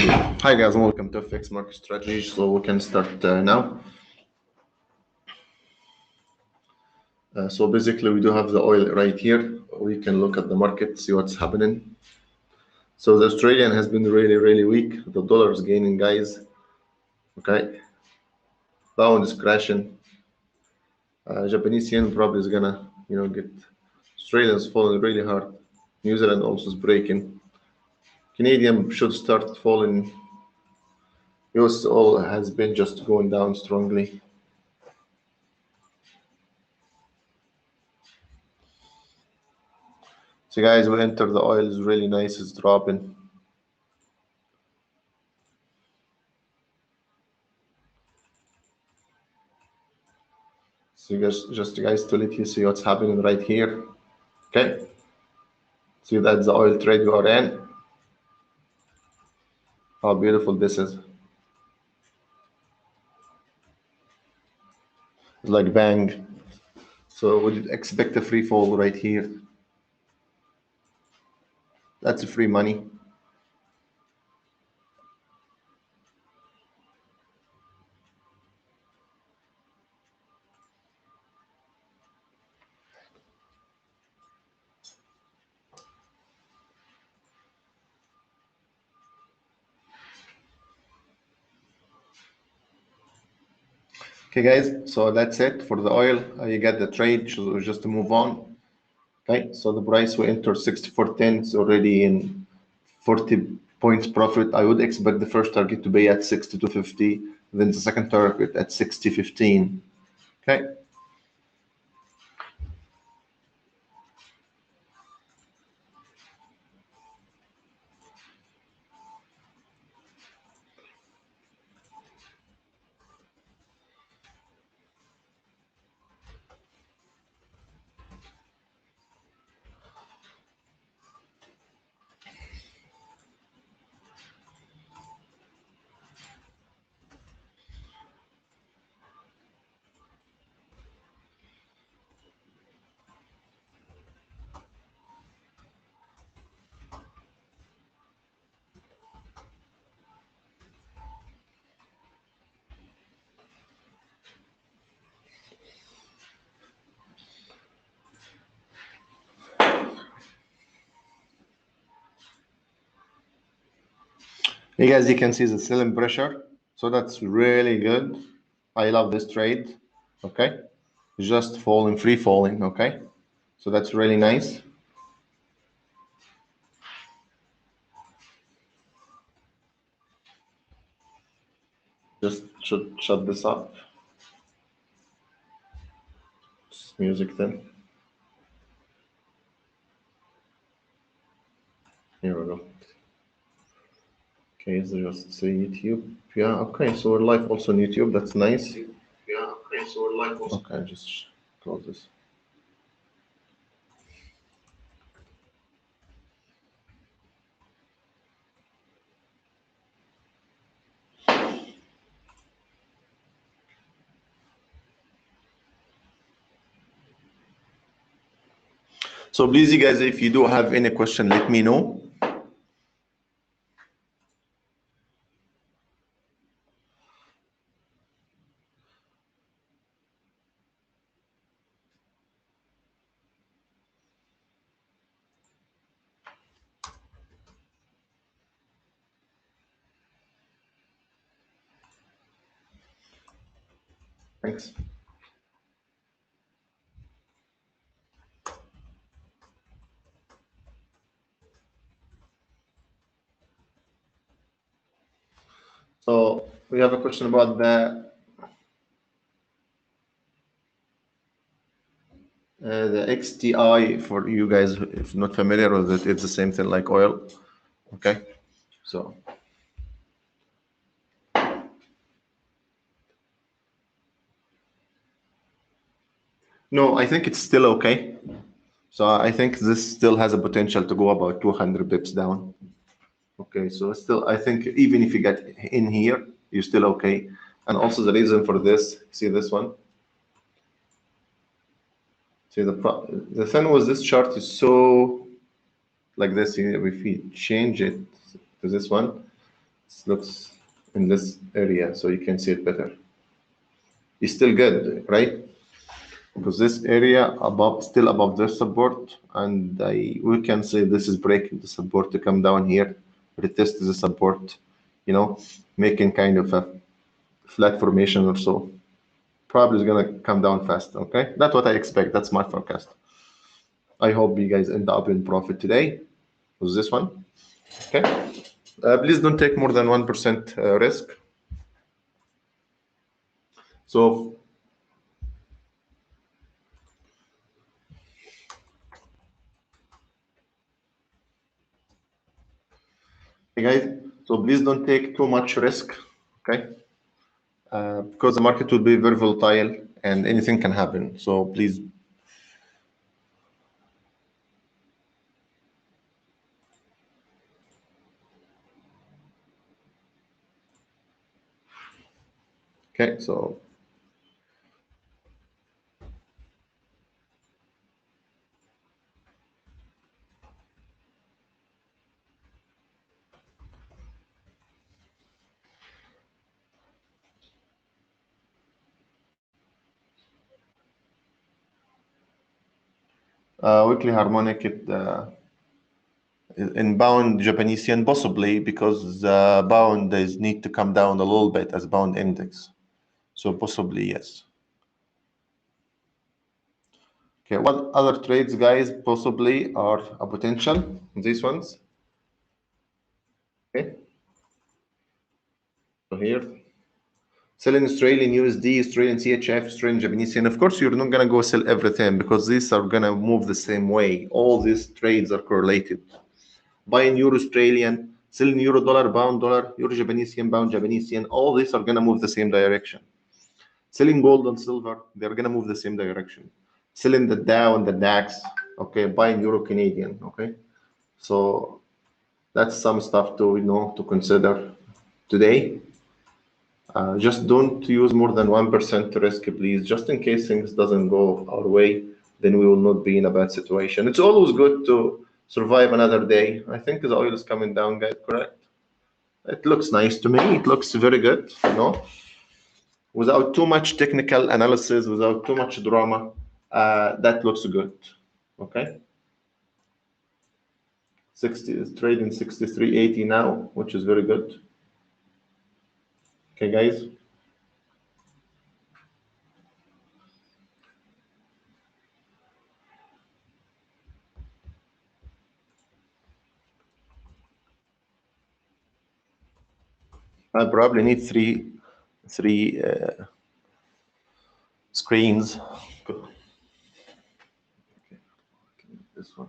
Hi guys, and welcome to FX Market Strategy. So we can start now. So basically, we do have the oil right here. We can look at the market, see what's happening. So the Australian has been really weak. The dollar is gaining, guys. Okay, pound is crashing. Japanese yen probably is gonna, get. Australian's falling really hard. New Zealand also is breaking. Canadian should start falling. US all has been just going down strongly. So guys, we enter the oil is really nice, it's dropping. So just guys to let you see what's happening right here. Okay. See that's the oil trade we are in. How beautiful this is. It's like bang. So would you expect a free fall right here? That's free money. Okay guys, so that's it for the oil. You get the trade, so just to move on. Okay, so the price we entered 64.10, it's already in 40 points profit. I would expect the first target to be at 62.50, then the second target at 60.15. Okay. You guys, you can see the selling pressure. So that's really good. I love this trade. Okay. Just falling, free falling. Okay. So that's really nice. Just should shut this up. Just music then. Here we go. Okay, so just say YouTube. Yeah, okay, so we're live also on YouTube. That's nice. Yeah, okay, so we're live also. Okay, just close this. So please, you guys, if you do have any question, let me know. Thanks. So we have a question about the XTI. For you guys, if not familiar with it, it's the same thing like oil. Okay, so no, I think it's still okay. So I think this still has a potential to go about 200 bips down. Okay, so still, I think even if you get in here, you're still okay. And also the reason for this, see this one? See the thing with this chart is so like this. If we change it to this one, It looks in this area, so you can see it better. It's still good, right? Because this area above, still above this support, and we can say this is breaking the support to come down here, retest the support, you know, making kind of a flat formation or so. Probably is gonna come down fast. Okay, that's what I expect. That's my forecast. I hope you guys end up in profit today with this one. Okay, please don't take more than 1% risk. So, hey guys, so please don't take too much risk. Okay, because the market will be very volatile and anything can happen. So please. Okay, so weekly harmonic, in bound Japanese yen possibly because the bound is need to come down a little bit as bound index. So possibly yes. Okay, what other trades, guys, possibly are a potential? These ones. Okay, so here, selling Australian USD, Australian CHF, Australian Japanese yen. Of course, you're not gonna go sell everything because these are gonna move the same way. All these trades are correlated. Buying Euro Australian, selling Euro dollar, bound dollar, Euro Japanese yen, bound Japanese yen. All these are gonna move the same direction. Selling gold and silver, they're gonna move the same direction. Selling the Dow and the DAX, okay, buying Euro Canadian, okay. So that's some stuff to to consider today. Just don't use more than 1% risk, please. Just in case things doesn't go our way, then we will not be in a bad situation. It's always good to survive another day. I think the oil is coming down, guys. Correct? It looks nice to me. It looks very good. Without too much technical analysis, without too much drama, that looks good. Okay. 60 is trading 63.80 now, which is very good. Okay, guys. I probably need three screens. Okay. This one.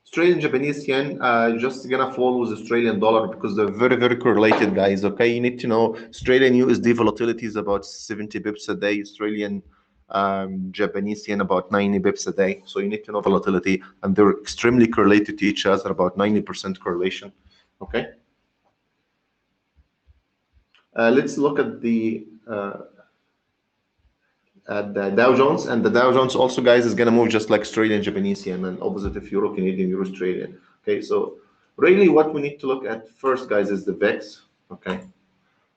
Australian Japanese yen just gonna fall with Australian dollar because they're very, very correlated, guys. Okay, you need to know Australian USD volatility is about 70 bips a day. Australian Japanese yen about 90 bips a day. So you need to know volatility, and they're extremely correlated to each other, about 90% correlation. Okay. Let's look at the Dow Jones, and the Dow Jones also, guys, is going to move just like Australian Japanese yen and opposite of Euro Canadian, Euro Australian. Okay, so really what we need to look at first, guys, is the VIX. Okay,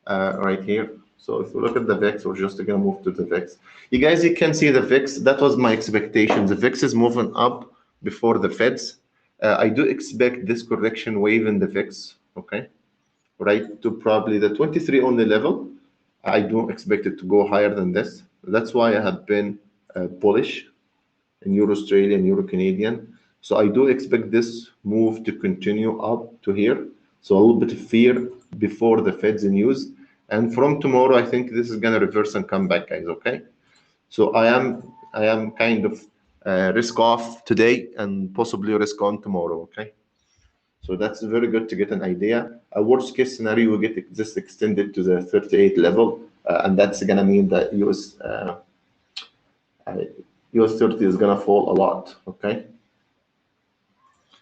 right here. So if we look at the VIX, we're just going to move to the VIX. You can see the VIX. That was my expectation. The VIX is moving up before the Feds. I do expect this correction wave in the VIX. Okay, right to probably the 23 only level. I don't expect it to go higher than this. That's why I have been bullish in Euro Australian, Euro Canadian. So I do expect this move to continue up to here. So a little bit of fear before the Fed's news. And from tomorrow, I think this is gonna reverse and come back, guys. Okay. So I am kind of risk off today and possibly risk on tomorrow. Okay. So that's very good to get an idea. A worst case scenario, we get this extended to the 38 level, and that's gonna mean that US 30 is gonna fall a lot. Okay.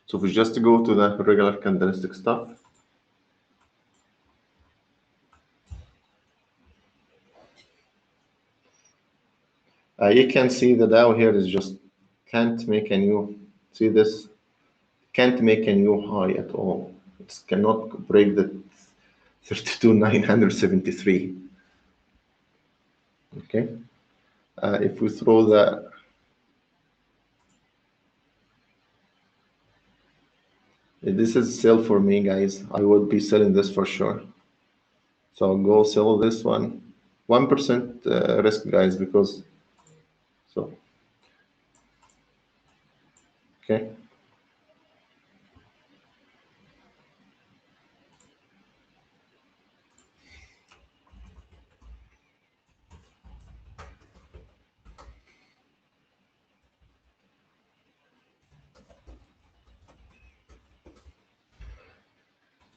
So if we just go to the regular candlestick stuff, You can see the Dow here is just can't make a new, see this, can't make a new high at all. It cannot break the 32,973. Okay. If we throw the, this is sell for me, guys. I would be selling this for sure. So I'll go sell this one. 1% risk, guys, because, so, okay.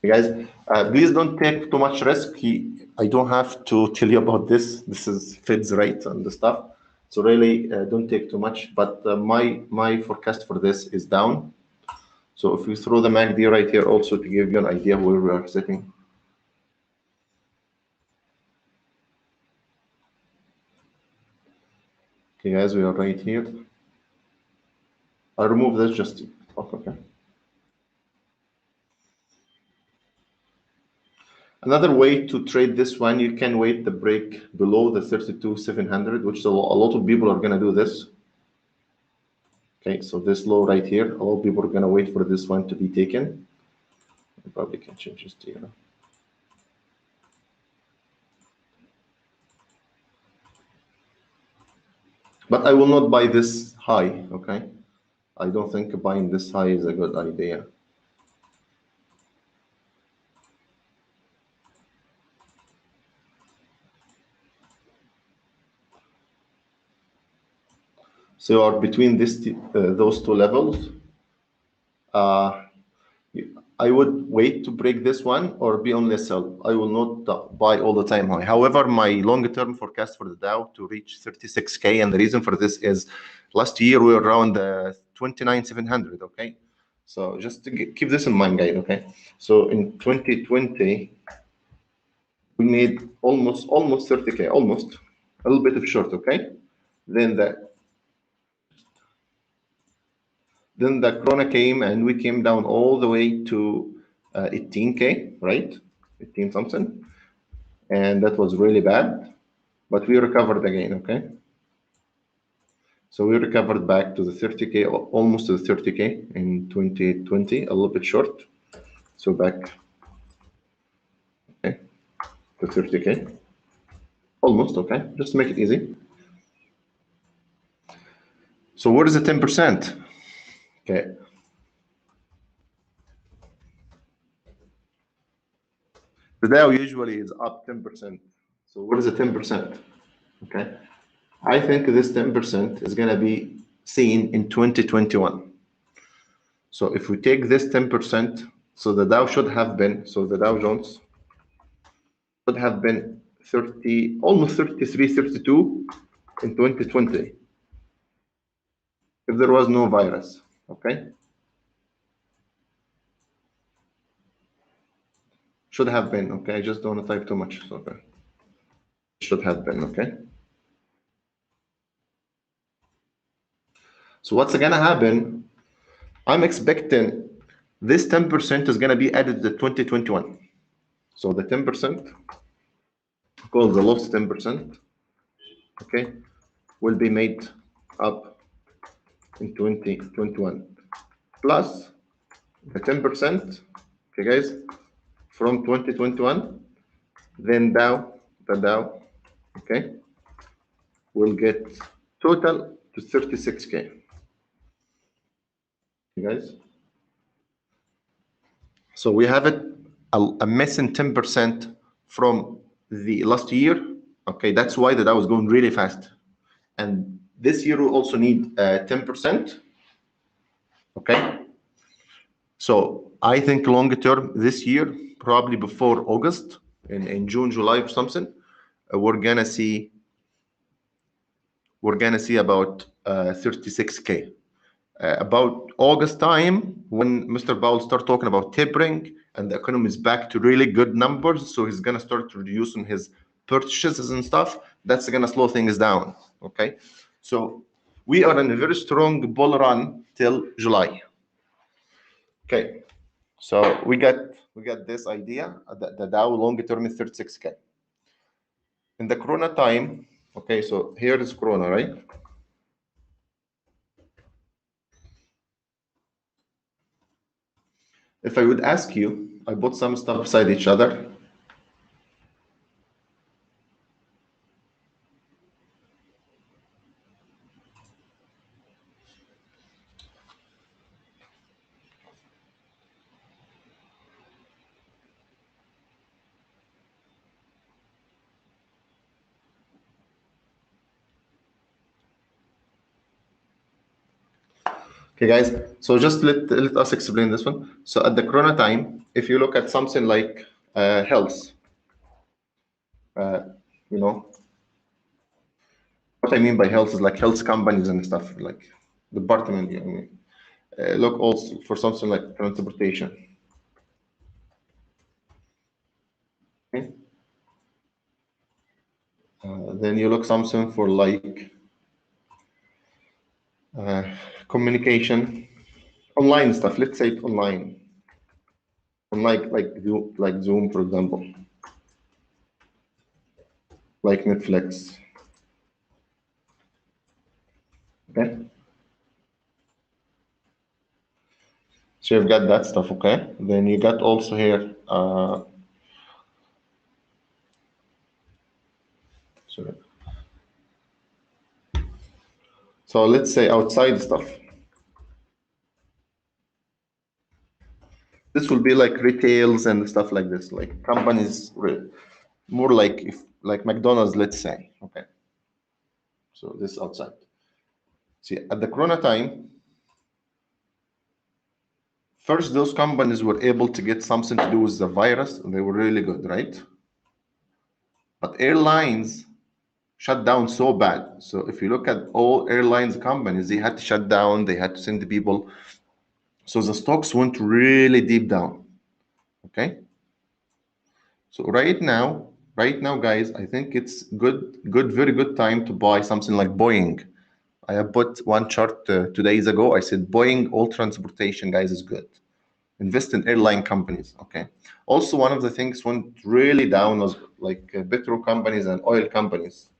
Guys, please don't take too much risk. I don't have to tell you about this. This is Fed's rate and the stuff. So really, don't take too much. But my forecast for this is down. So if we throw the MACD right here also to give you an idea where we are sitting. Okay, guys, we are right here. I'll remove this just to talk, okay. Another way to trade this one, you can wait the break below the 32,700, which a lot of people are going to do this. Okay, so this low right here, a lot of people are going to wait for this one to be taken. I probably can change this to zero. But I will not buy this high, okay? I don't think buying this high is a good idea. So are between those two levels. I would wait to break this one or be on less sell. I will not buy all the time high. However, my longer-term forecast for the Dow to reach 36K, and the reason for this is last year we were around 29,700. Okay, so just to keep this in mind, guys. Okay, so in 2020 we made almost 30K, almost a little bit of short. Okay, then the Corona came and we came down all the way to 18K, right? 18 something. And that was really bad, but we recovered again, okay? So we recovered back to the 30K, almost to the 30K in 2020, a little bit short. So back, okay, to 30K. Almost, okay, just to make it easy. So what is the 10%? Okay. The Dow usually is up 10%. So what is the 10%? Okay. I think this 10% is going to be seen in 2021. So if we take this 10%, so the Dow should have been, so the Dow Jones should have been 30, almost 33, 32 in 2020 if there was no virus, okay? Should have been, okay? I just don't want to type too much, so okay. Should have been, okay? So what's going to happen? I'm expecting this 10% is going to be added to 2021. So the 10%, called the lost 10%, okay, will be made up in 2021 plus the 10%, okay, guys, from 2021. Then the Dow, okay, will get total to 36K. You guys, so we have it a missing 10% from the last year. Okay, that's why the Dow was going really fast, and this year we also need 10%. Okay, so I think longer term this year, probably before August, in June, July or something, we're gonna see about 36K. About August time, when Mr. Powell start talking about tapering and the economy is back to really good numbers, so he's gonna start reducing his purchases and stuff. That's gonna slow things down. Okay, So we are in a very strong bull run till July. Okay, so we got this idea that the Dow long term is 36K. In the Corona time, okay, so here is Corona, right? If I would ask you, I put some stuff beside each other. Okay, guys. So just let us explain this one. So at the Corona time, if you look at something like health, uh, you know, what I mean by health is like health companies and stuff, like department. I mean, look also for something like transportation. Okay? Then you look something for like uh, communication, online stuff. Let's say it online, like Zoom, for example, like Netflix. Okay, so you've got that stuff. Okay, then you got also here. Sorry. So let's say outside stuff. This will be like retails and stuff like this, like companies, more like if like McDonald's, let's say. Okay, so this outside. See, at the Corona time, first those companies were able to get something to do with the virus. They were really good, right? But airlines shut down so bad. So if you look at all airlines companies, they had to shut down. They had to send the people. So the stocks went really deep down. Okay. So right now, guys, I think it's very good time to buy something like Boeing. I have put one chart 2 days ago. I said Boeing, all transportation, guys, is good. Invest in airline companies. Okay. Also, one of the things went really down was like petro companies and oil companies.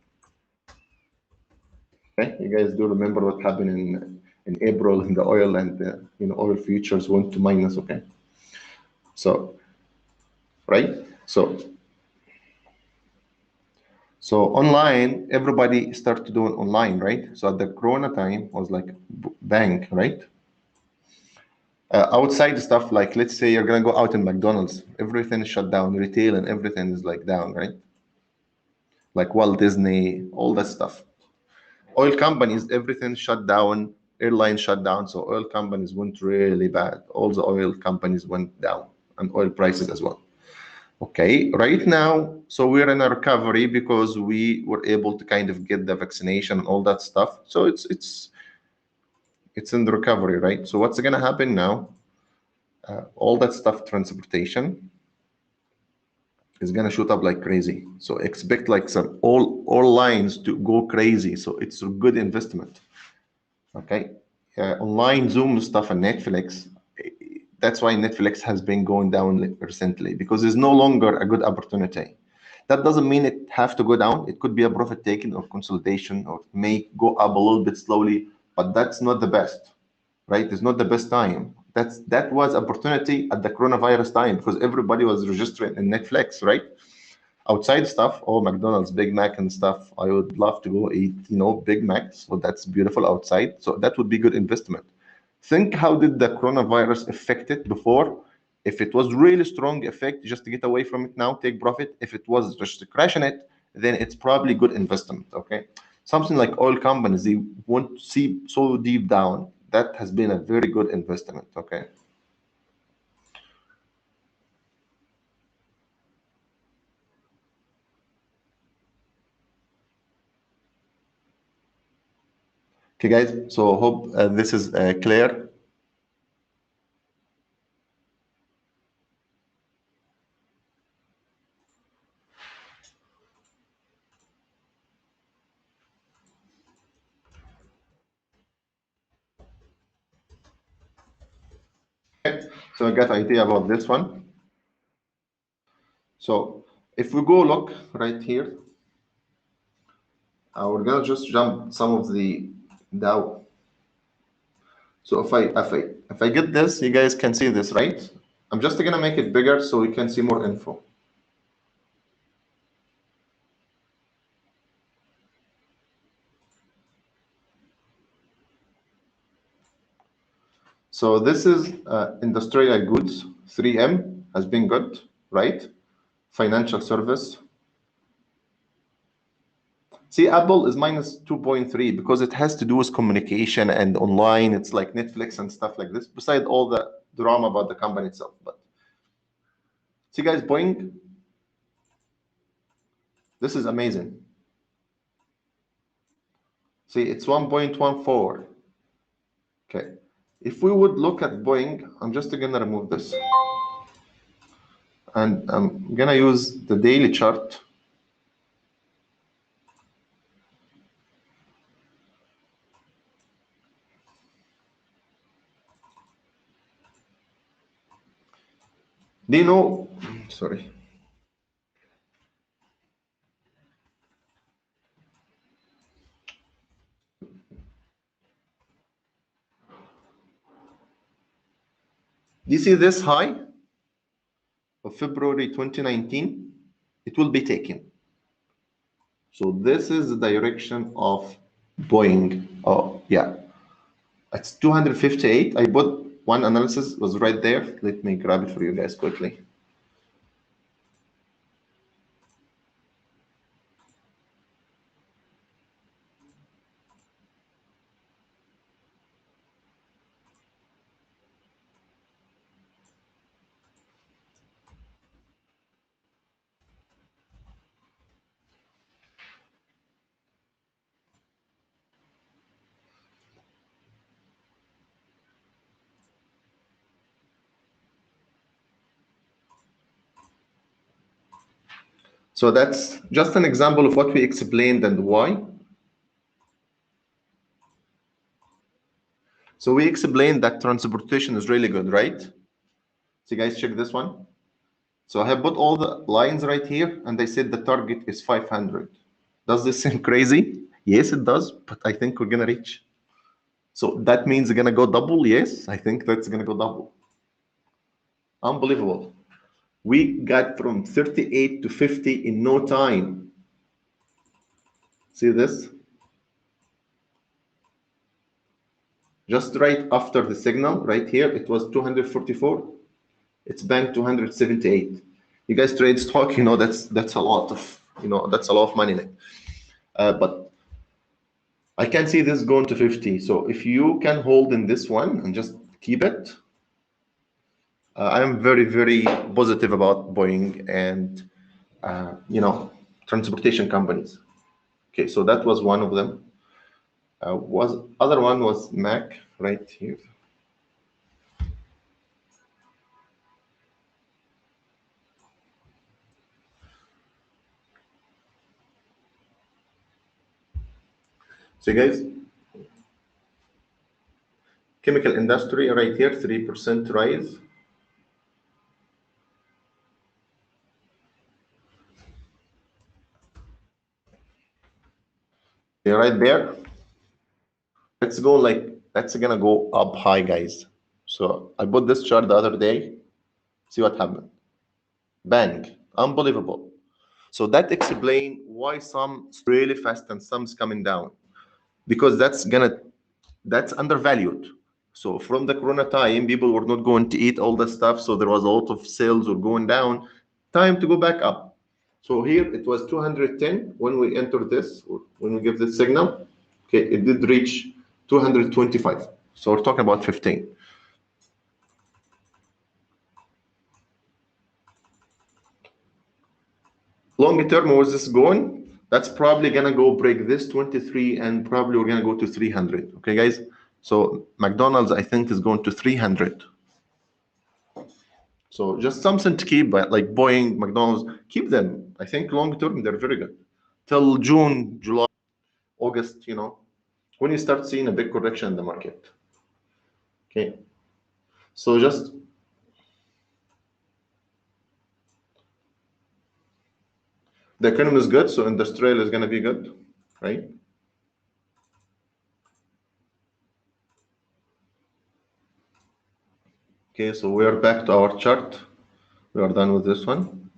Okay. You guys do remember what happened in April in the oil and oil futures went to minus. Okay. So right. So online, everybody started doing online, right? So at the Corona time was like bang, right? Outside stuff like let's say you're gonna go out in McDonald's, everything is shut down, retail and everything is like down, right? Like Walt Disney, all that stuff. Oil companies, everything shut down, airlines shut down, so oil companies went really bad. All the oil companies went down, and oil prices as well. Okay, right now, so we're in a recovery because we were able to kind of get the vaccination and all that stuff. So it's in the recovery, right? So what's going to happen now? All that stuff, transportation, is going to shoot up like crazy. So expect like some all lines to go crazy. So it's a good investment. Okay, online Zoom stuff and Netflix. That's why Netflix has been going down recently because it's no longer a good opportunity. That doesn't mean it have to go down. It could be a profit taking or consolidation or may go up a little bit slowly, but that's not the best, right? It's not the best time. That was opportunity at the coronavirus time because everybody was registering in Netflix, right? Outside stuff, oh, McDonald's, Big Mac and stuff. I would love to go eat, Big Macs. So that's beautiful outside. So that would be good investment. Think how did the coronavirus affect it before? If it was really strong effect, just to get away from it now, take profit. If it was just crashing it, then it's probably good investment. Okay. Something like oil companies, they won't see so deep down. That has been a very good investment. Okay. Okay, guys. So hope this is clear. So I got idea about this one. So if we go look right here, we're gonna just jump some of the Dow. So if I get this, you guys can see this, right? I'm just gonna make it bigger so we can see more info. So this is industrial goods. 3M has been good, right? Financial service. See, Apple is minus 2.3 because it has to do with communication and online. It's like Netflix and stuff like this, beside all the drama about the company itself. But see, guys, Boeing, this is amazing. See, it's 1.14. Okay. If we would look at Boeing, I'm just going to remove this. And I'm going to use the daily chart. Do you know, sorry. Do you see this high of February 2019? It will be taken. So this is the direction of Boeing. Oh, yeah. It's 258. I put one analysis was right there. Let me grab it for you guys quickly. So that's just an example of what we explained and why. So we explained that transportation is really good, right? So you guys check this one. So I have put all the lines right here, and I said the target is 500. Does this seem crazy? Yes, it does, but I think we're gonna reach. So that means it's gonna go double? Yes, I think that's gonna go double. Unbelievable. We got from 38 to 50 in no time. See this? Just right after the signal, right here, it was 244. It's banked 278. You guys trade stock, you know that's a lot of that's a lot of money. But I can see this going to 50. So if you can hold in this one and just keep it, I am very, very positive about Boeing and transportation companies. Okay, so that was one of them. Was other one was Mac right here. So guys, chemical industry right here, 3% rise. Right there. Let's go that's gonna go up high, guys. So I put this chart the other day. See what happened. Bang. Unbelievable. So that explains why some really fast and some's coming down. Because that's undervalued. So from the corona time, people were not going to eat all the stuff, so there was a lot of sales were going down. Time to go back up. So here it was 210 when we entered this, when we give this signal. Okay, it did reach 225. So we're talking about 15. Long term, where's this going? That's probably gonna go break this 23, and probably we're gonna go to 300. Okay, guys. So McDonald's, I think, is going to 300. So just something to keep, like Boeing, McDonald's, keep them. I think long term they're very good. Till June, July, August, when you start seeing a big correction in the market. Okay. So just The economy is good, so industrial is going to be good, right? Okay, so we are back to our chart. We are done with this one.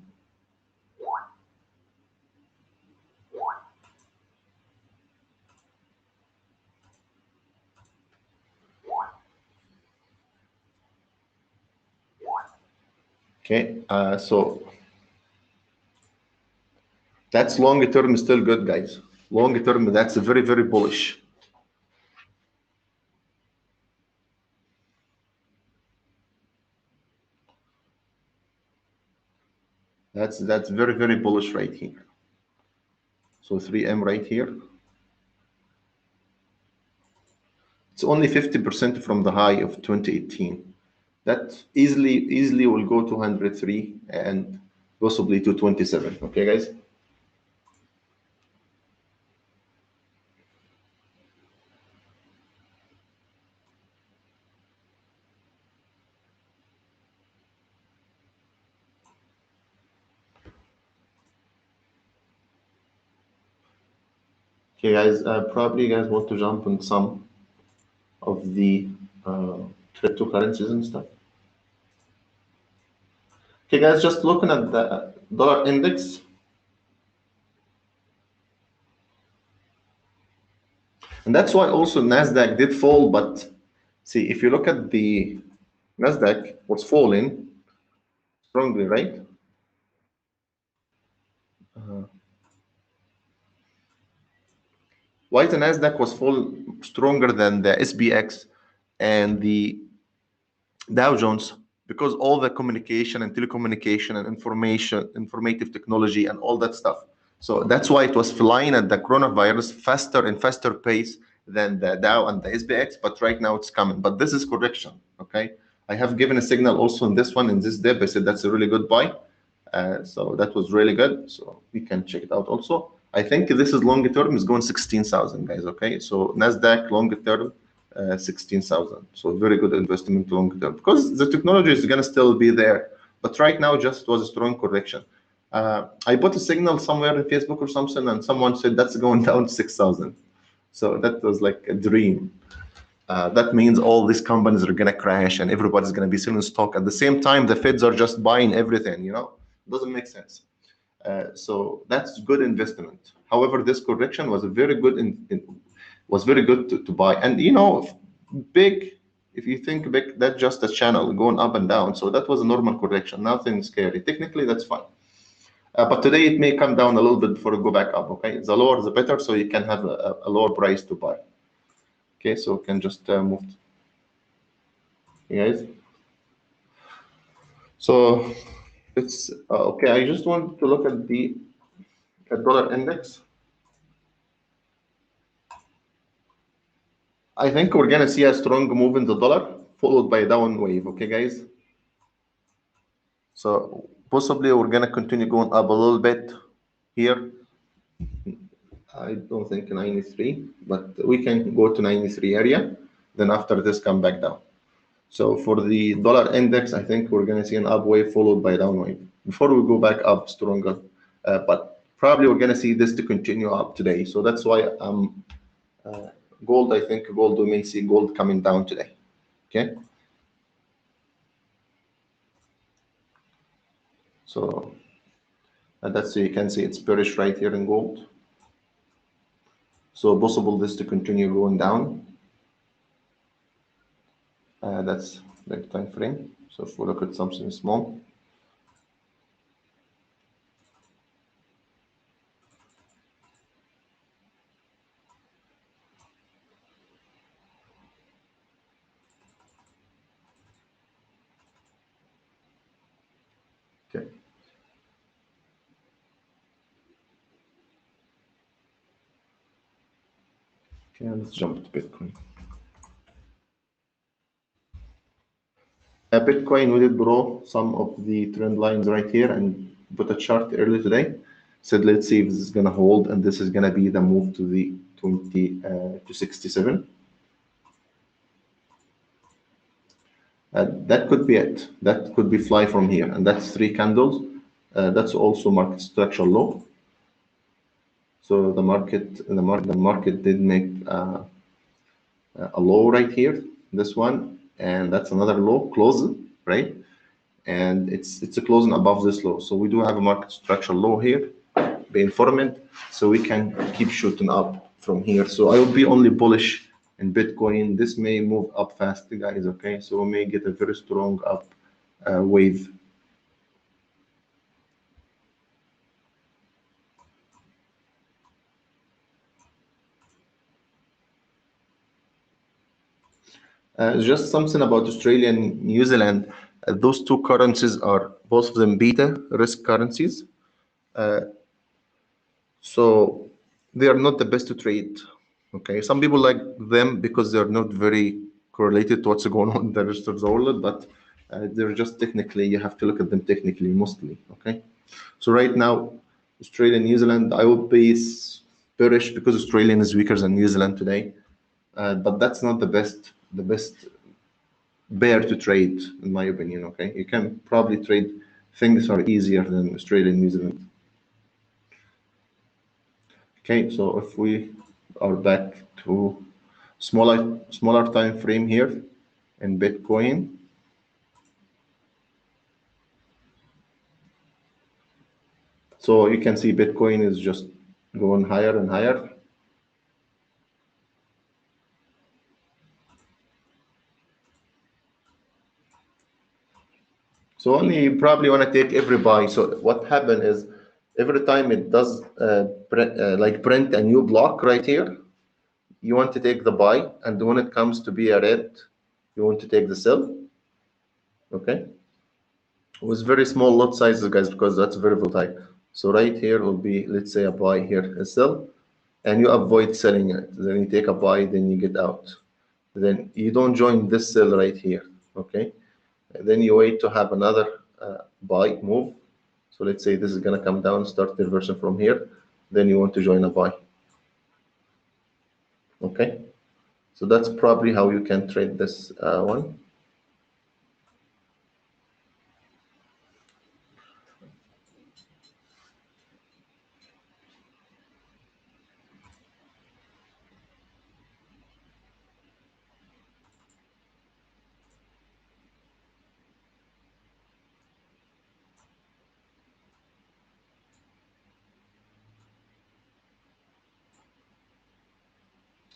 Okay, so that's long term still good, guys. Long term, that's very, very bullish. That's very, very bullish right here. So 3M right here. It's only 50% from the high of 2018. That easily will go to 103 and possibly to 27. Okay, guys. Okay, guys. Probably you guys want to jump on some of the uh, cryptocurrencies and stuff. Okay, guys. Just looking at the dollar index, and that's why also Nasdaq did fall. But see, if you look at the Nasdaq was falling strongly, right? Uh, why the Nasdaq was fall stronger than the SPX and the Dow Jones? Because all the communication and telecommunication and informative technology and all that stuff. So that's why it was flying at the coronavirus faster and faster pace than the Dow and the SPX. But right now it's coming. But this is correction. Okay, I have given a signal also in this one in this dip. I said that's a really good buy. So that was really good. So we can check it out also. I think this is long term is going 16,000 guys. Okay, so Nasdaq long term 16,000. So very good investment long term because the technology is going to still be there. But right now just was a strong correction. I put a signal somewhere in Facebook or something, and someone said that's going down to 6,000. So that was like a dream. That means all these companies are going to crash and everybody's going to be selling stock. At the same time, the Feds are just buying everything, doesn't make sense. So that's good investment. However, this correction was a very good was very good to buy. And big, if you think big, that's just a channel going up and down. So that was a normal correction, nothing scary. Technically, that's fine. But today it may come down a little bit before it go back up. Okay, the lower the better, so you can have a lower price to buy. Okay, so we can just move. Guys. So it's okay. I just want to look at the dollar index. I think we're gonna see a strong move in the dollar, followed by a down wave. Okay, guys. So possibly we're gonna continue going up a little bit here. I don't think 93, but we can go to 93 area. Then after this, come back down. So for the dollar index, I think we're gonna see an up wave followed by a down wave before we go back up stronger. But probably we're gonna see this to continue up today. So that's why gold. I think gold we may see gold coming down today. Okay. So that's so you can see it's bearish right here in gold. So possible this to continue going down. That's the time frame. So if we look at something small. Okay. Okay, let's jump to Bitcoin. Bitcoin, we did borrow some of the trend lines right here and put a chart earlier today. Said let's see if this is gonna hold, and this is gonna be the move to the 20 to 67. That could be it. That could be fly from here, and that's 3 candles. That's also market structure low. So the market did make a low right here, this one, and that's another low close, right? And it's a closing above this low. So we do have a market structure low here, be informant, so we can keep shooting up from here. So I will be only bullish in Bitcoin. This may move up fast, guys. Okay, so we may get a very strong up wave. Just something about Australia and New Zealand. Those two currencies are both of them beta risk currencies. Uh, so they are not the best to trade. Okay, some people like them because they're not very correlated to what's going on in the rest of the world, but they're just technically, you have to look at them technically mostly. Okay, so right now, Australia and New Zealand, I would be bearish because Australian is weaker than New Zealand today, but that's not the best bear to trade, in my opinion. Okay, you can probably trade things are easier than Australia and New Zealand. Okay, so if we are back to smaller time frame here in Bitcoin, so you can see Bitcoin is just going higher and higher. So only you probably want to take every buy. So what happened is every time it does like print a new block right here, you want to take the buy, and when it comes to be a red, you want to take the sell. Okay, with very small lot sizes, guys, because that's very volatile. So right here will be, let's say, a buy here, a sell, and you avoid selling it. Then you take a buy, then you get out. Then you don't join this sell right here. Okay, and then you wait to have another buy move. So let's say this is gonna come down, start the reversion from here. Then you want to join a buy. Okay, so that's probably how you can trade this one.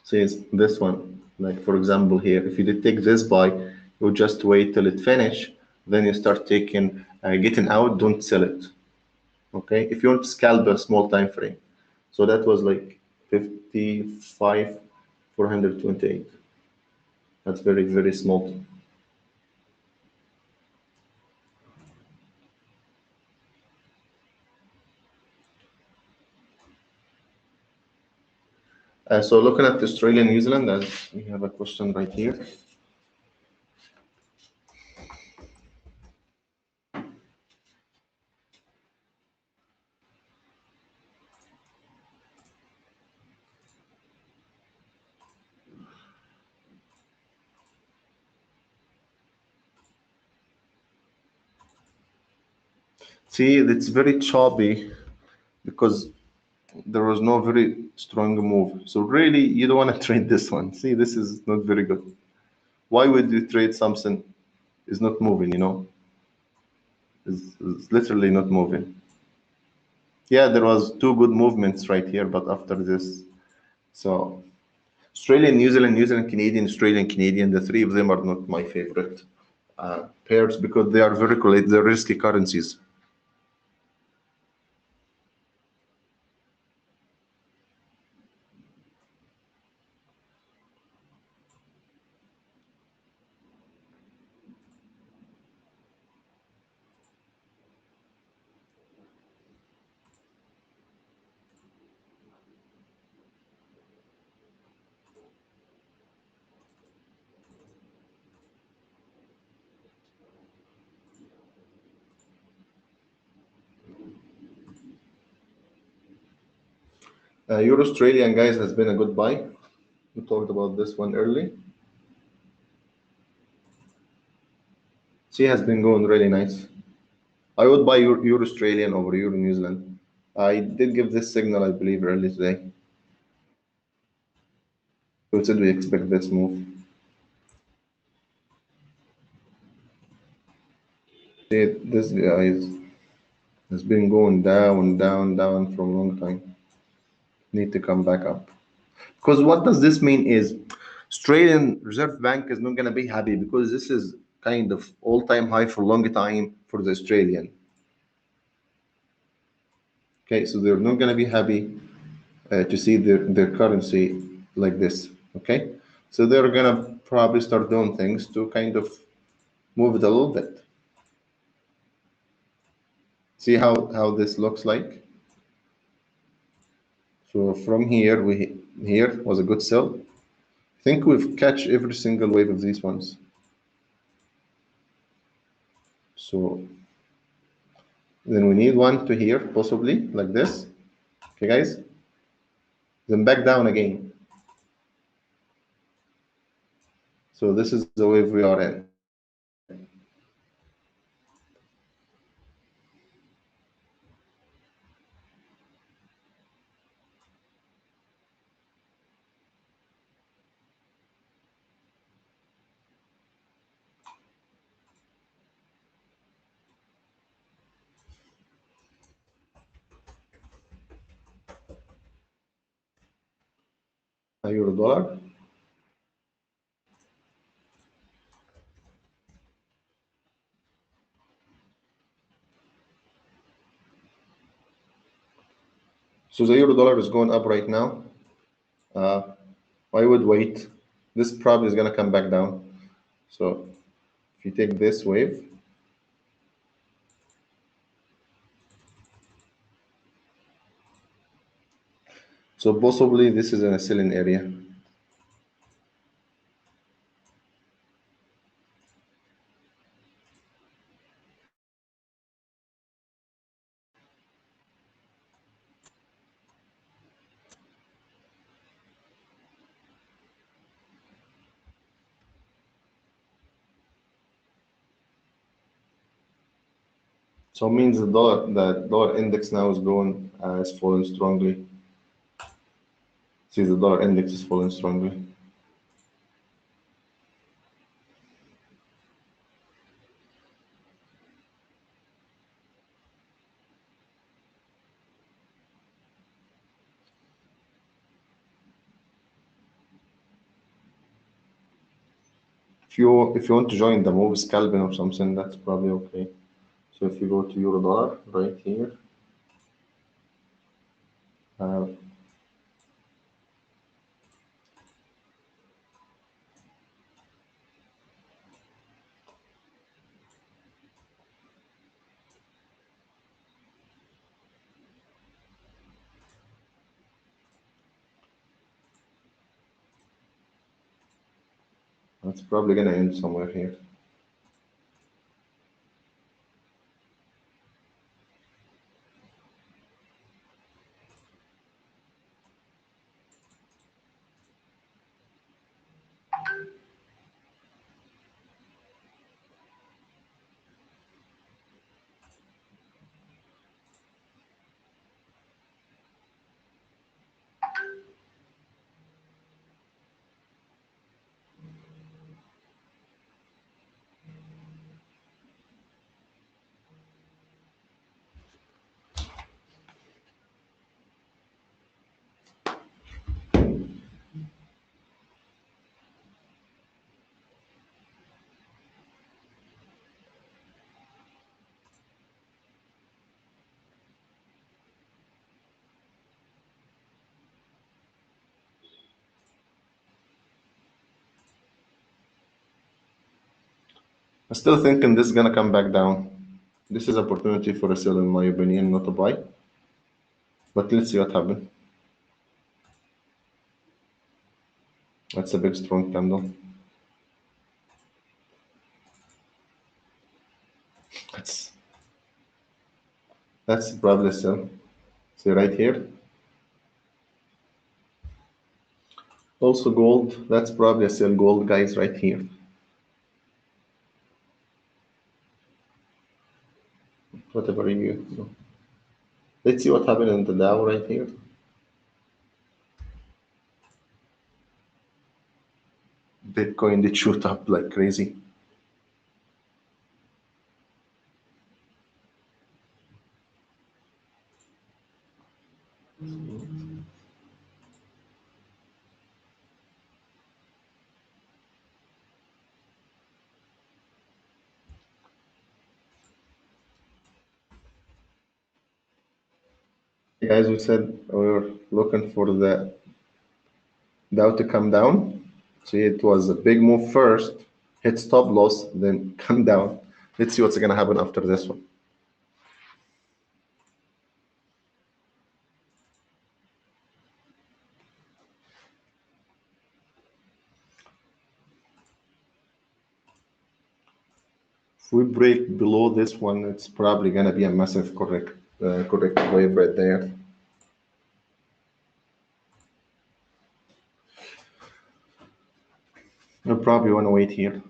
Says this one, like for example here, if you did take this buy, you just wait till it finish, then you start taking, getting out, don't sell it. Okay, if you want to scalp a small time frame. So that was like 55, 428. That's very, very small. So looking at Australia and New Zealand, as we have a question right here. See, it's very choppy because there was no very strong move. So really, you don't want to trade this one. See, this is not very good. Why would you trade something is not moving, is literally not moving. Yeah, there was two good movements right here, but after this, so Australian, New Zealand, New Zealand, Canadian, Australian, Canadian, the three of them are not my favorite pairs because they are very correlated. They're risky currencies. Euro Australian, guys, has been a good buy. We talked about this one early. She has been going really nice. I would buy Euro Australian over Euro New Zealand. I did give this signal, I believe, early today. We said we expect this move. See, this guy has been going down, down, down for a long time. Need to come back up. Because what does this mean is Australian Reserve Bank is not going to be happy because this is kind of all-time high for a long time for the Australian. Okay, so they're not going to be happy to see their currency like this. Okay, so they're going to probably start doing things to kind of move it a little bit. See how this looks like. So from here, here was a good sell. I think we've catch every single wave of these ones. So then we need one to here, possibly like this. Okay, guys. Then back down again. So this is the wave we are in. Euro dollar. So the euro dollar is going up right now. Uh, I would wait. This probably is going to come back down. So if you take this wave, so possibly this is in a selling area. So it means the dollar index now is going, is falling strongly. See, the dollar index is falling strongly. If you want to join the move scalping or something, that's probably okay. So if you go to euro dollar right here, uh, it's probably gonna end somewhere here. I'm still thinking this is gonna come back down. This is opportunity for a sell in my opinion, not a buy. But let's see what happens. That's a big strong candle. That's that's probably a sell. See right here. Also gold. That's probably a sell gold, guys, right here. Whatever you know. Let's see what happened in the Dow right here. Bitcoin did shoot up like crazy. Guys, we said we're looking for the Dow to come down. See, it was a big move first, hit stop loss, then come down. Let's see what's gonna happen after this one. If we break below this one, it's probably gonna be a massive correct wave right there. You'll probably want to wait here.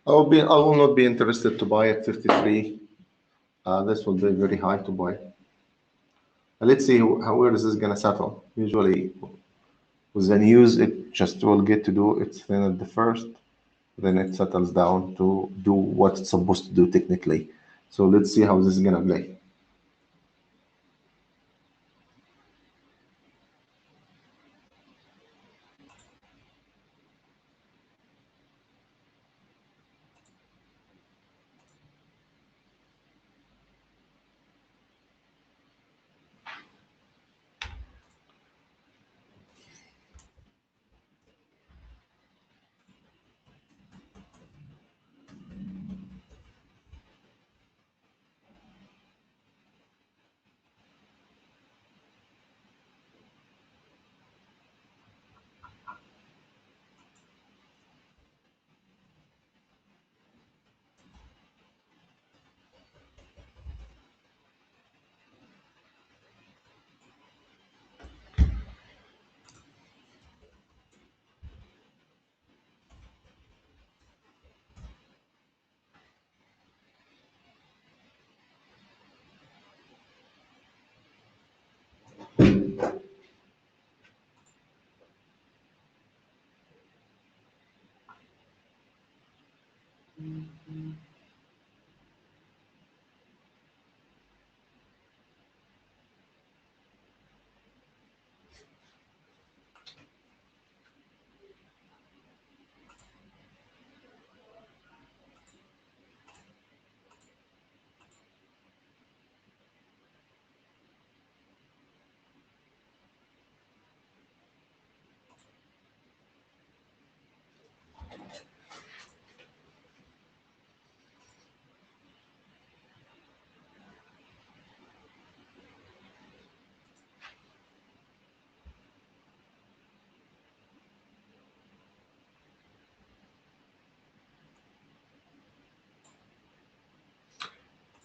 I will not be interested to buy at 53. This will be very high to buy. Let's see where is this gonna settle. Usually with the news, it just will get to do its thing at the first, then it settles down to do what it's supposed to do technically. So let's see how this is gonna play.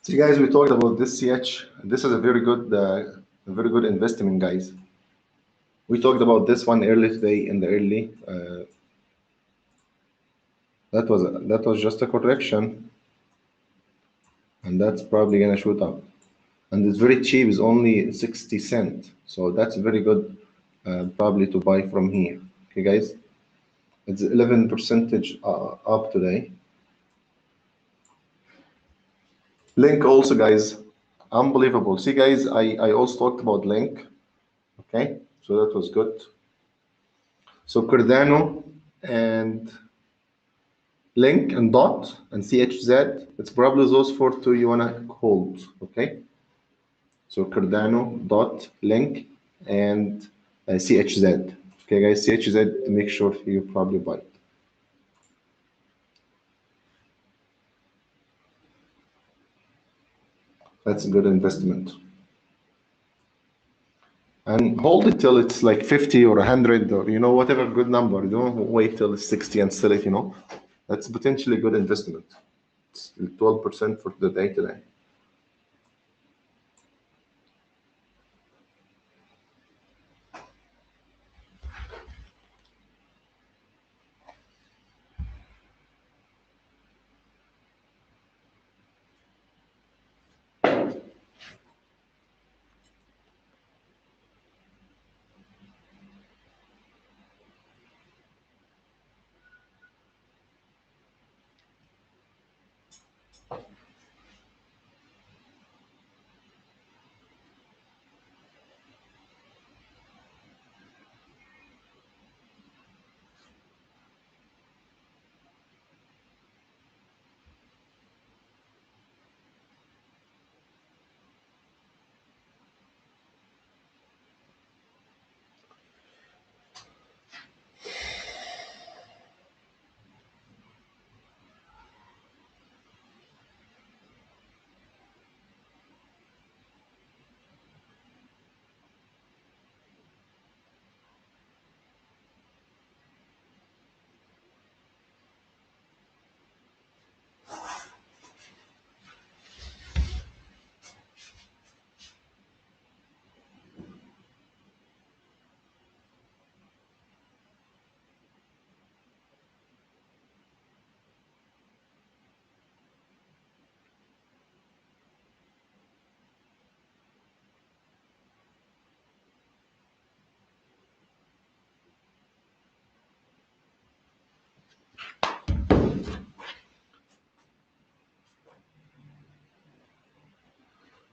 See, guys, we talked about this CH. This is a very good investment, guys. We talked about this one early today in the early. That was just a correction, and that's probably gonna shoot up. And it's very cheap. It's only 60 cents, so that's very good, probably to buy from here. Okay, guys, it's 11 percentage up today. Link also, guys, unbelievable. See, guys, I also talked about Link. Okay, so that was good. So Cardano and link and dot and CHZ. It's probably those four two you wanna hold. Okay. So Cardano dot link and CHZ. Okay, guys, CHZ. Make sure you probably buy it. That's a good investment. And hold it till it's like 50 or 100 or whatever good number. Don't wait till it's 60 and sell it. That's potentially a good investment. It's 12% for the day today.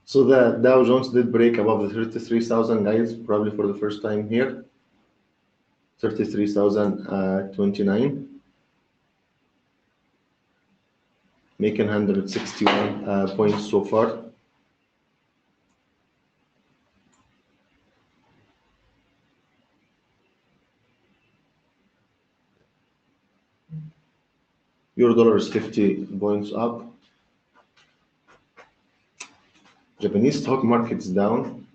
So the Dow Jones did break above the 33,000, guys, probably for the first time here. 33,029, making 161 points so far. Euro dollar is 50 points up. Japanese stock market's down.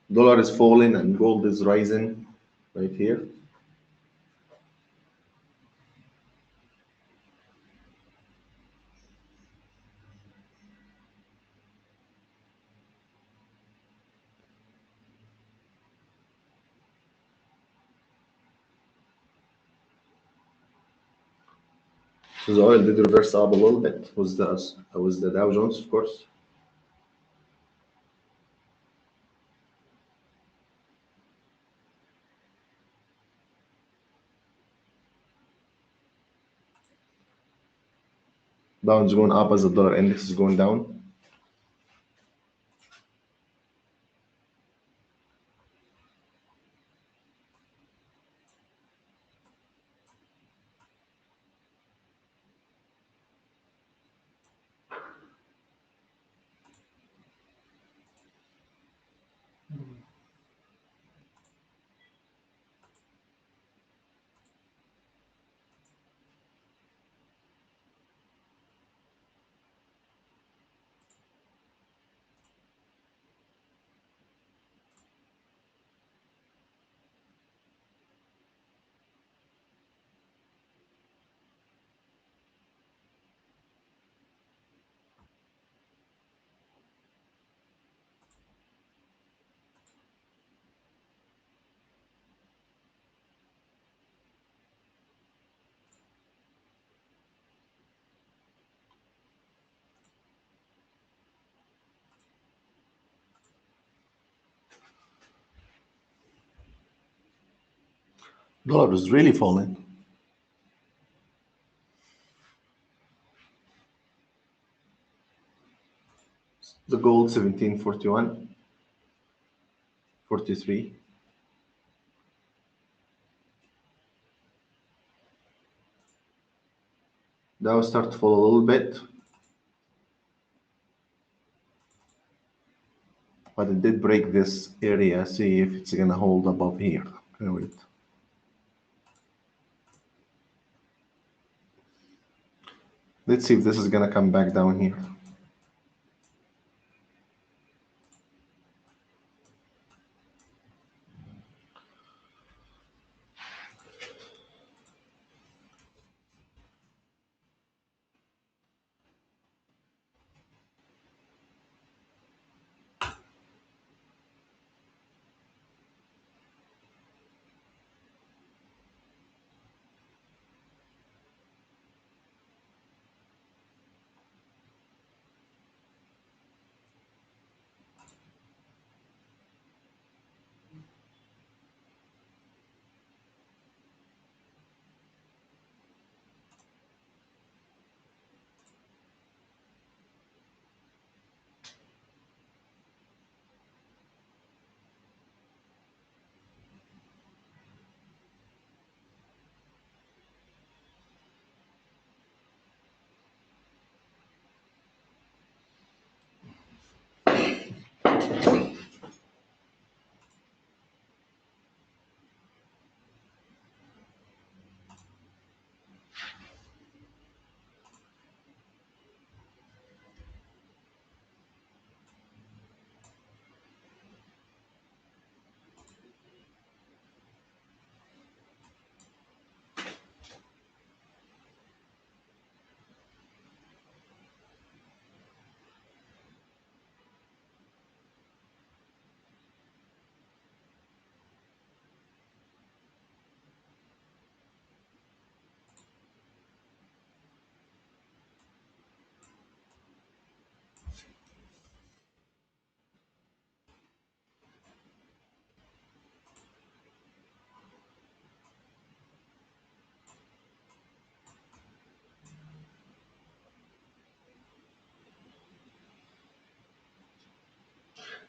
Dollar is falling and gold is rising right here. So the oil did reverse up a little bit. Was the Dow Jones, of course. Pound's going up as the dollar index is going down. Dollar is really falling. The gold 1741. 43. Now start to fall a little bit, but it did break this area. See if it's gonna hold above here. Okay, wait. Let's see if this is gonna come back down here.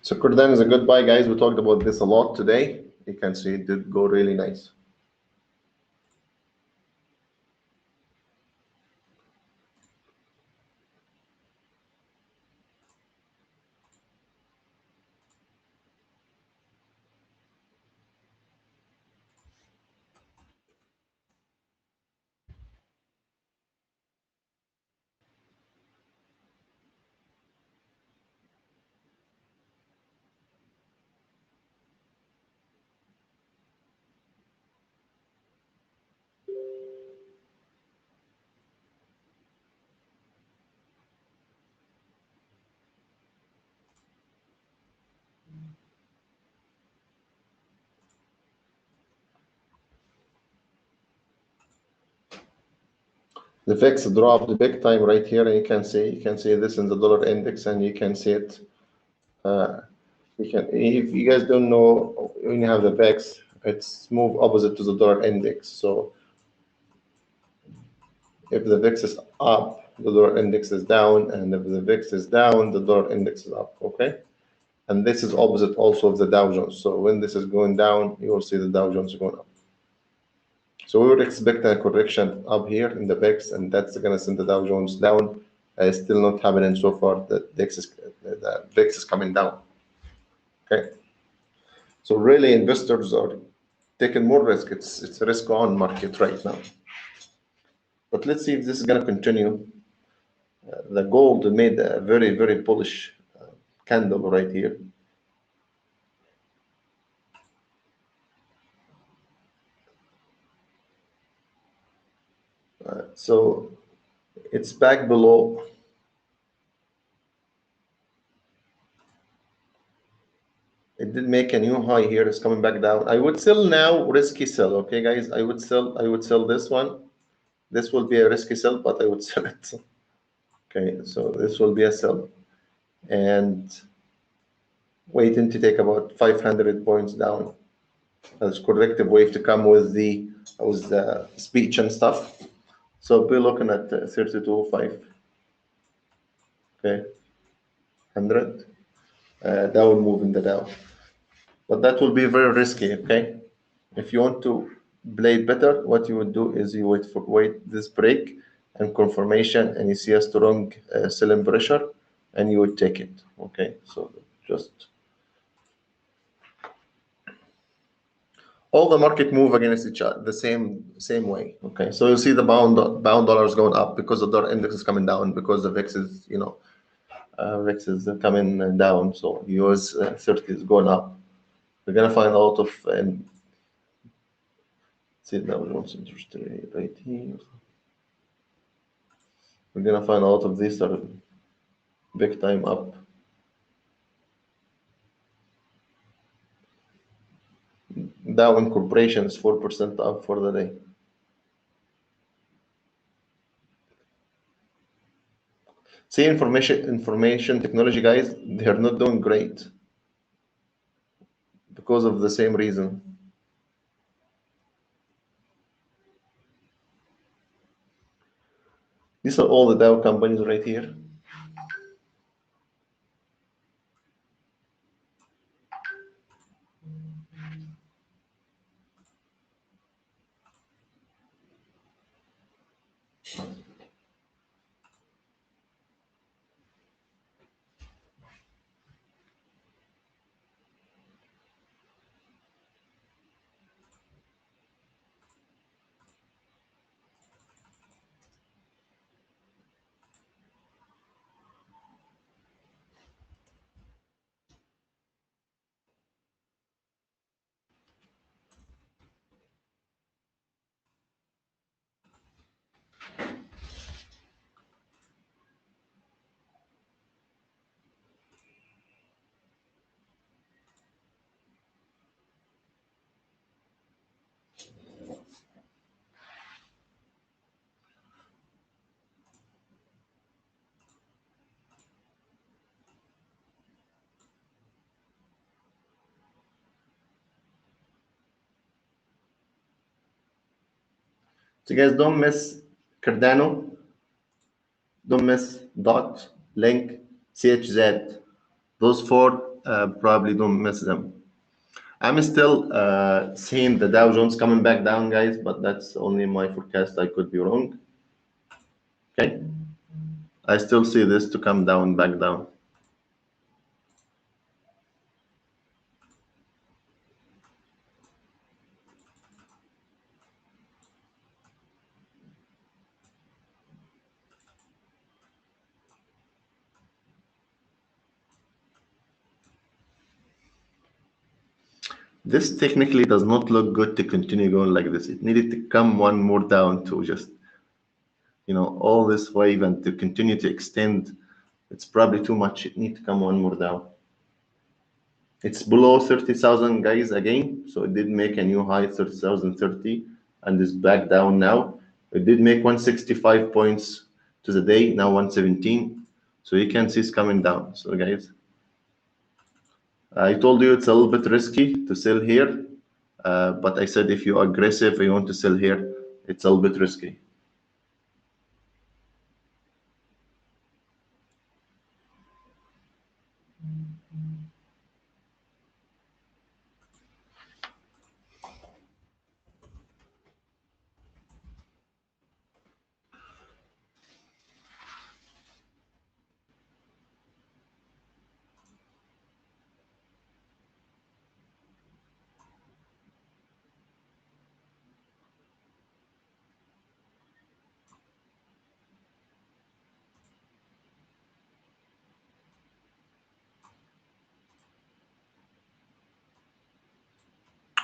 So Cordan is a good buy, guys. We talked about this a lot today. You can see it did go really nice. The VIX dropped big time right here, and you can see this in the dollar index, and you can see it. If you guys don't know, when you have the VIX, it's move opposite to the dollar index. So if the VIX is up, the dollar index is down, and if the VIX is down, the dollar index is up. Okay, and this is opposite also of the Dow Jones. So when this is going down, you will see the Dow Jones going up. So we would expect a correction up here in the VIX, and that's going to send the Dow Jones down. It's still not happening so far. The VIX is coming down. Okay. So really, investors are taking more risk. It's a risk-on market right now. But let's see if this is going to continue. The gold made a very, very bullish candle right here. So it's back below. It did make a new high here. It's coming back down. I would sell now, risky sell. Okay, guys, I would sell this one. This will be a risky sell, but I would sell it. Okay, so this will be a sell. And waiting to take about 500 points down as corrective wave to come with the speech and stuff. So be looking at 32.5. Okay, 100. That will move in the Dow. but that will be very risky. Okay, if you want to play it better, what you would do is you wait this break and confirmation, and you see a strong selling pressure, and you would take it. Okay, so just all the market move against each other the same way. Okay, so you see the bound dollars going up because the dollar index is coming down because the VIX is VIX is coming down. So US 30 is going up. We're gonna find a lot of see Dow Jones interest rate right here. We're gonna find a lot of these are big time up. Dow Incorporation is 4% up for the day. See, information technology guys, they are not doing great because of the same reason. These are all the Dow companies right here. So guys, don't miss Cardano, don't miss Dot, Link, CHZ. Those four, probably don't miss them. I'm still seeing the Dow Jones coming back down, guys, but that's only my forecast. I could be wrong. Okay, I still see this to come down, back down. This technically does not look good to continue going like this. It needed to come one more down to just, all this wave and to continue to extend. It's probably too much. It needs to come one more down. It's below 30,000 guys again. So it did make a new high, 30,030, and is back down now. It did make 165 points to the day, now 117. So you can see it's coming down. So guys, I told you it's a little bit risky to sell here. But I said if you're aggressive, you want to sell here, it's a little bit risky.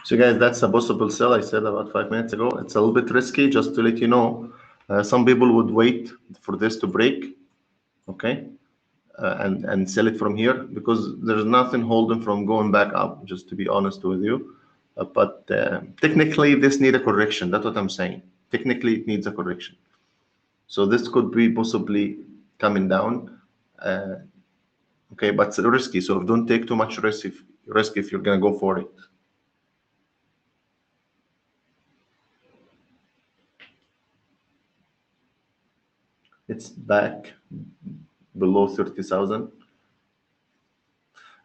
So guys, that's a possible sell. I said about 5 minutes ago. It's a little bit risky, just to let you know. Some people would wait for this to break, okay, and sell it from here because there's nothing holding from going back up. Just to be honest with you, but technically this needs a correction. That's what I'm saying. Technically, it needs a correction. So this could be possibly coming down. Okay, but it's risky. So don't take too much risk if you're gonna go for it. It's back below 30,000.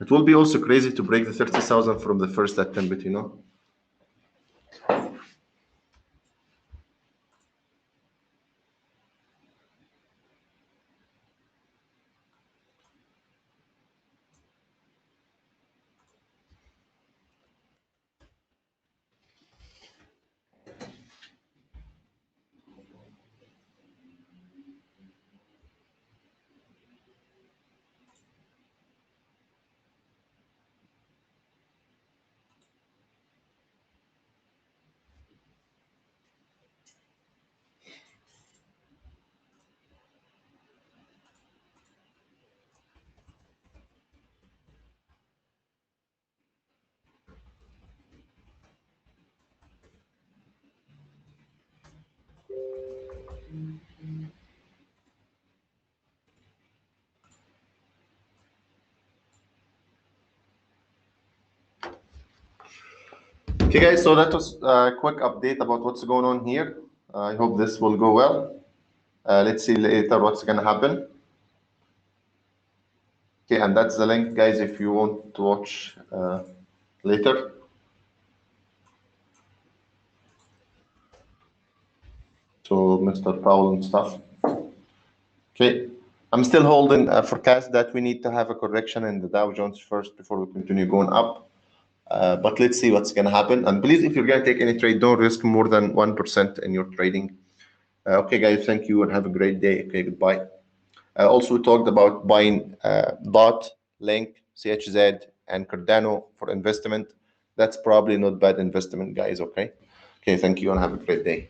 It will be also crazy to break the 30,000 from the first attempt, you know. Okay, guys, so that was a quick update about what's going on here. I hope this will go well. Let's see later what's going to happen. Okay, and that's the link, guys, if you want to watch later. So, Mr. Powell and stuff. Okay, I'm still holding a forecast that we need to have a correction in the Dow Jones first before we continue going up. But let's see what's going to happen. And please, if you're going to take any trade, don't risk more than 1% in your trading. Okay, guys, thank you and have a great day. Okay, goodbye. Also, we talked about buying DOT, Link, CHZ, and Cardano for investment. That's probably not bad investment, guys. Okay. Okay, thank you and have a great day.